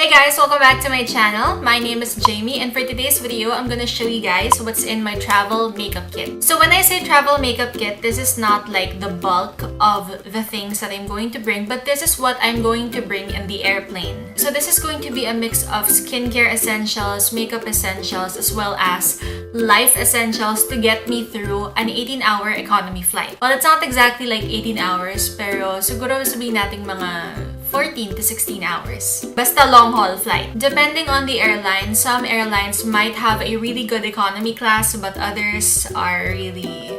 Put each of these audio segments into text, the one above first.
Hey guys, welcome back to my channel. My name is Jamie, and for today's video, I'm gonna show you guys what's in my travel makeup kit. So when I say travel makeup kit, this is not like the bulk of the things that I'm going to bring, but this is what I'm going to bring in the airplane. So this is going to be a mix of skincare essentials, makeup essentials, as well as life essentials to get me through an 18-hour economy flight. Well, it's not exactly like 18 hours, pero siguro sabihin natin mga 14 to 16 hours. Basta long-haul flight. Depending on the airline, some airlines might have a really good economy class, but others are really...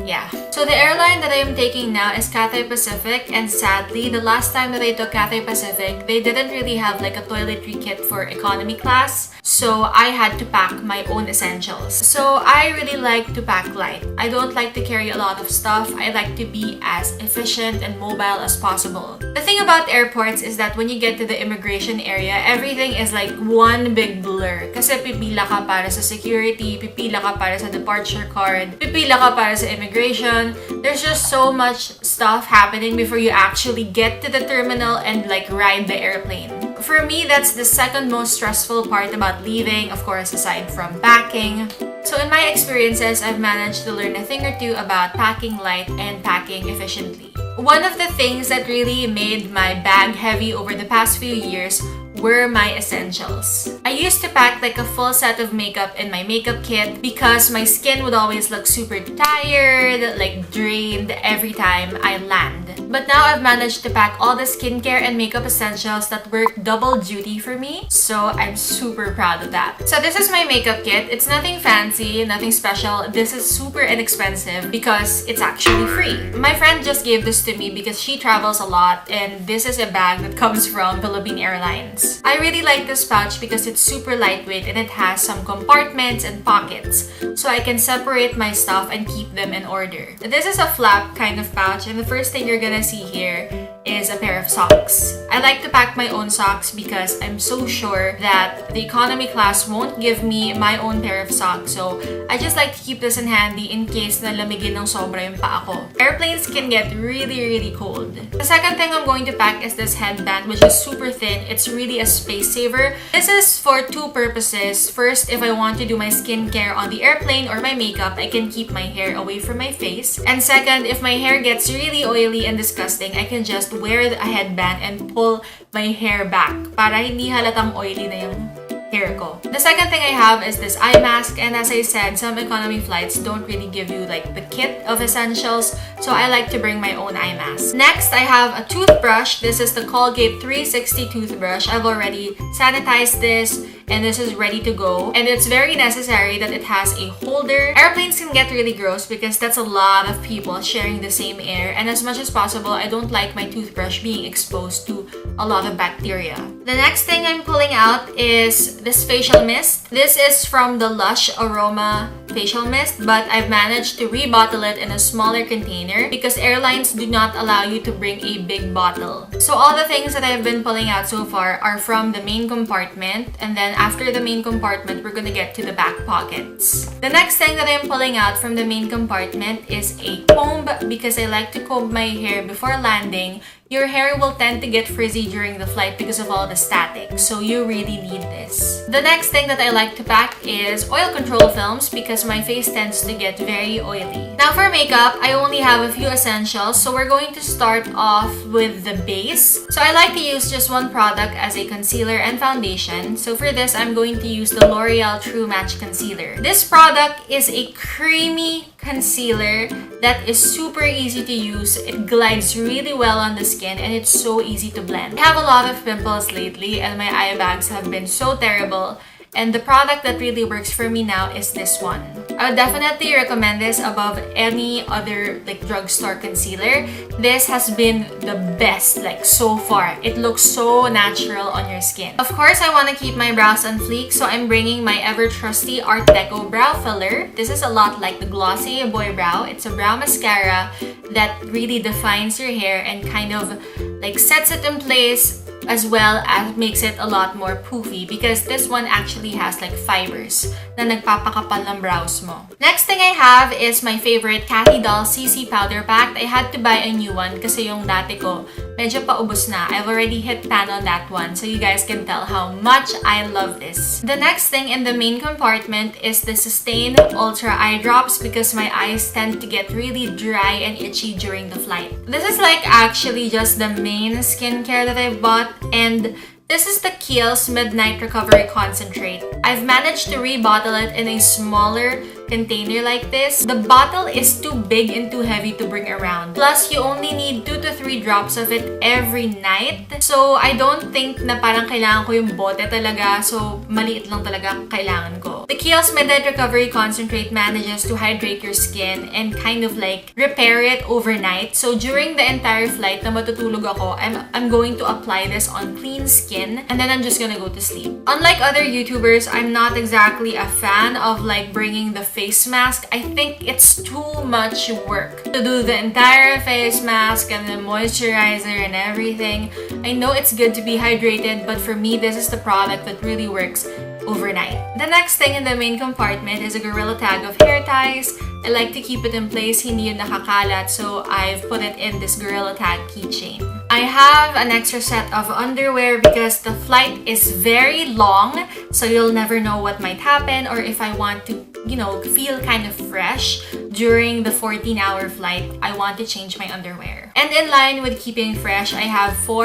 yeah. So the airline that I am taking now is Cathay Pacific, and sadly, the last time that I took Cathay Pacific, they didn't really have like a toiletry kit for economy class, so I had to pack my own essentials. So I really like to pack light. I don't like to carry a lot of stuff. I like to be as efficient and mobile as possible. The thing about airports is that when you get to the immigration area, everything is like one big blur. Kasi pipila ka para sa security, pipila ka para sa departure card, pipila ka para sa immigration. There's just so much stuff happening before you actually get to the terminal and like ride the airplane. For me, that's the second most stressful part about leaving, of course, aside from packing. So in my experiences, I've managed to learn a thing or two about packing light and packing efficiently. One of the things that really made my bag heavy over the past few years were my essentials. I used to pack like a full set of makeup in my makeup kit because my skin would always look super tired, like drained every time I land. But now I've managed to pack all the skincare and makeup essentials that work double duty for me, so I'm super proud of that. So this is my makeup kit. It's nothing fancy, nothing special. This is super inexpensive because it's actually free. My friend just gave this to me because she travels a lot, and this is a bag that comes from Philippine Airlines. I really like this pouch because it's super lightweight and it has some compartments and pockets, so I can separate my stuff and keep them in order. This is a flap kind of pouch, and the first thing you're gonna see here is a pair of socks. I like to pack my own socks because I'm so sure that the economy class won't give me my own pair of socks, so I just like to keep this in handy in case na lamigin ng sobra yung paa ko. Airplanes can get really cold. The second thing I'm going to pack is this headband, which is super thin. It's really a space saver. This is for two purposes. First, if I want to do my skincare on the airplane or my makeup, I can keep my hair away from my face. And second, if my hair gets really oily and disgusting, I can just wear a headband and pull my hair back para hindi halatang oily na yung hair ko. The second thing I have is this eye mask, and as I said, some economy flights don't really give you like the kit of essentials, so I like to bring my own eye mask. Next, I have a toothbrush. This is the Colgate 360 toothbrush. I've already sanitized this, and this is ready to go. And it's very necessary that it has a holder. Airplanes can get really gross because that's a lot of people sharing the same air, and as much as possible, I don't like my toothbrush being exposed to a lot of bacteria. The next thing I'm pulling out is this facial mist. This is from the Lush Aroma facial mist, but I've managed to rebottle it in a smaller container because airlines do not allow you to bring a big bottle. So all the things that I've been pulling out so far are from the main compartment, and then after the main compartment, we're gonna get to the back pockets. The next thing that I'm pulling out from the main compartment is a comb because I like to comb my hair before landing. Your hair will tend to get frizzy during the flight because of all the static, so you really need this. The next thing that I like to pack is oil control films because my face tends to get very oily. Now for makeup, I only have a few essentials, so we're going to start off with the base. So I like to use just one product as a concealer and foundation. So for this, I'm going to use the L'Oreal True Match Concealer. This product is a creamy concealer that is super easy to use. It glides really well on the skin, and it's so easy to blend. I have a lot of pimples lately, and my eye bags have been so terrible. And the product that really works for me now is this one. I would definitely recommend this above any other like drugstore concealer. This has been the best like so far. It looks so natural on your skin. Of course, I want to keep my brows on fleek, so I'm bringing my ever trusty Art Deco brow filler. This is a lot like the Glossy Boy Brow. It's a brow mascara that really defines your hair and kind of like sets it in place, as well as makes it a lot more poofy because this one actually has like fibers na nagpapakapal ng brows mo. Next thing I have is my favorite Cathy Doll CC Powder Pack. I had to buy a new one kasi yung dati ko medyo paubos na. I've already hit pan on that one, so you guys can tell how much I love this. The next thing in the main compartment is the Sustain Ultra Eye Drops because my eyes tend to get really dry and itchy during the flight. This is like actually just the main skincare that I bought, and this is the Kiehl's Midnight Recovery Concentrate. I've managed to rebottle it in a smaller container like this. The bottle is too big and too heavy to bring around. Plus, you only need 2 to 3 drops of it every night. So, I don't think na parang kailangan ko yung bote talaga. So, maliit lang talaga kailangan ko. The Kiehl's Midnight Recovery Concentrate manages to hydrate your skin and kind of like repair it overnight. So, during the entire flight na matutulog ako, I'm going to apply this on clean skin and then I'm just gonna go to sleep. Unlike other YouTubers, I'm not exactly a fan of like bringing the face mask. I think it's too much work to do the entire face mask and the moisturizer and everything. I know it's good to be hydrated, but for me, this is the product that really works overnight. The next thing in the main compartment is a Gorilla Tag of hair ties. I like to keep it in place, hindi yun nakakalat, so I've put it in this Gorilla Tag keychain. I have an extra set of underwear because the flight is very long, so you'll never know what might happen or if I want to, you know, feel kind of fresh during the 14-hour flight, I want to change my underwear. And in line with keeping fresh, I have 4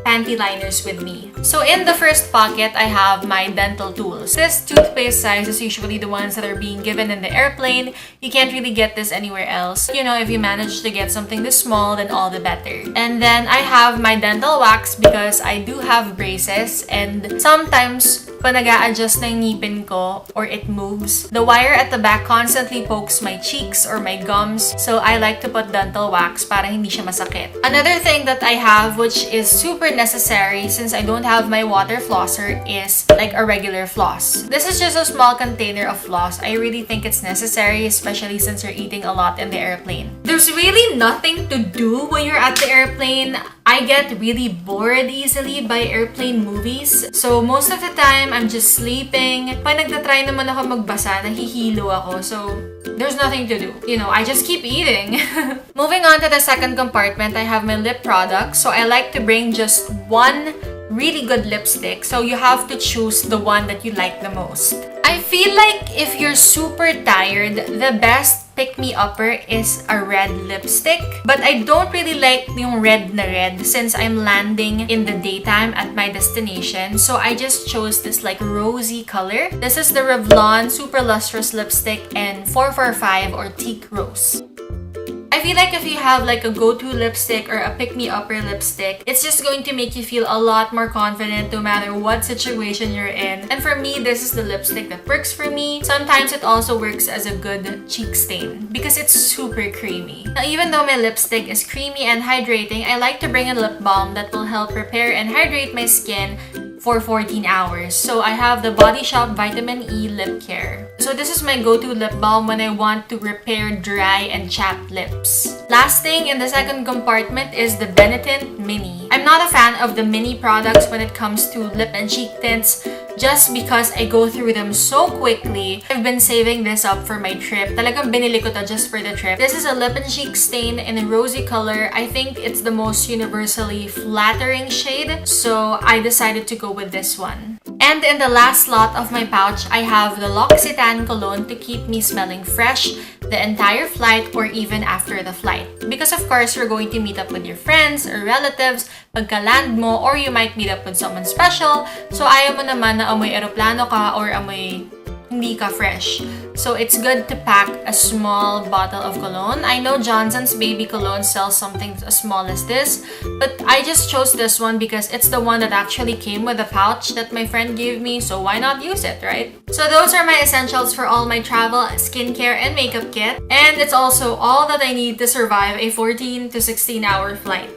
panty liners with me. So in the first pocket, I have my dental tools. This toothpaste size is usually the ones that are being given in the airplane. You can't really get this anywhere else. You know, if you manage to get something this small, then all the better. And then I have my dental wax because I do have braces and sometimes pag nag-a-adjust ng ngipin ko or it moves, the wire at the back constantly pokes my cheeks or my gums, so I like to put dental wax para hindi siya masakit. Another thing that I have which is super necessary since I don't have my water flosser is like a regular floss. This is just a small container of floss. I really think it's necessary, especially since you're eating a lot in the airplane. There's really nothing to do when you're at the airplane. I get really bored easily by airplane movies. So most of the time, I'm just sleeping. Pag nagtatry naman ako magbasa, nahihilo ako. So there's nothing to do. You know, I just keep eating. Moving on to the second compartment, I have my lip products. So I like to bring just one really good lipstick. So you have to choose the one that you like the most. I feel like if you're super tired, the best pick-me-upper is a red lipstick. But I don't really like yung red na red since I'm landing in the daytime at my destination. So I just chose this like rosy color. This is the Revlon Super Lustrous Lipstick in 445 or Teak Rose. I feel like if you have like a go-to lipstick or a pick-me-upper lipstick, it's just going to make you feel a lot more confident no matter what situation you're in. And for me, this is the lipstick that works for me. Sometimes it also works as a good cheek stain because it's super creamy. Now, even though my lipstick is creamy and hydrating, I like to bring a lip balm that will help repair and hydrate my skin for 14 hours. So I have the Body Shop Vitamin E Lip Care. So this is my go-to lip balm when I want to repair dry and chapped lips. Last thing in the second compartment is the Benetint Mini. I'm not a fan of the mini products when it comes to lip and cheek tints just because I go through them so quickly. I've been saving this up for my trip. Talagang binili ko to just for the trip. This is a lip and cheek stain in a rosy color. I think it's the most universally flattering shade, so I decided to go with this one. And in the last slot of my pouch, I have the L'Occitane cologne to keep me smelling fresh the entire flight or even after the flight. Because of course, you're going to meet up with your friends or relatives pagka-land mo, or you might meet up with someone special. So ayaw mo naman na amoy eroplano ka or amoy hindi ka fresh. So it's good to pack a small bottle of cologne. I know Johnson's Baby Cologne sells something as small as this, but I just chose this one because it's the one that actually came with a pouch that my friend gave me, so why not use it, right? So those are my essentials for all my travel, skincare, and makeup kit. And it's also all that I need to survive a 14 to 16-hour flight.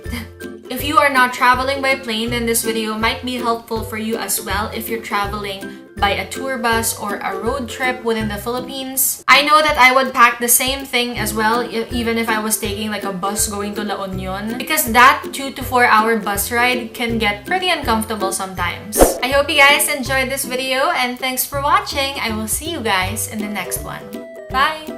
If you are not traveling by plane, then this video might be helpful for you as well if you're traveling by a tour bus or a road trip within the Philippines. I know that I would pack the same thing as well even if I was taking like a bus going to La Union, because that 2 to 4 hour bus ride can get pretty uncomfortable sometimes. I hope you guys enjoyed this video and thanks for watching. I will see you guys in the next one. Bye!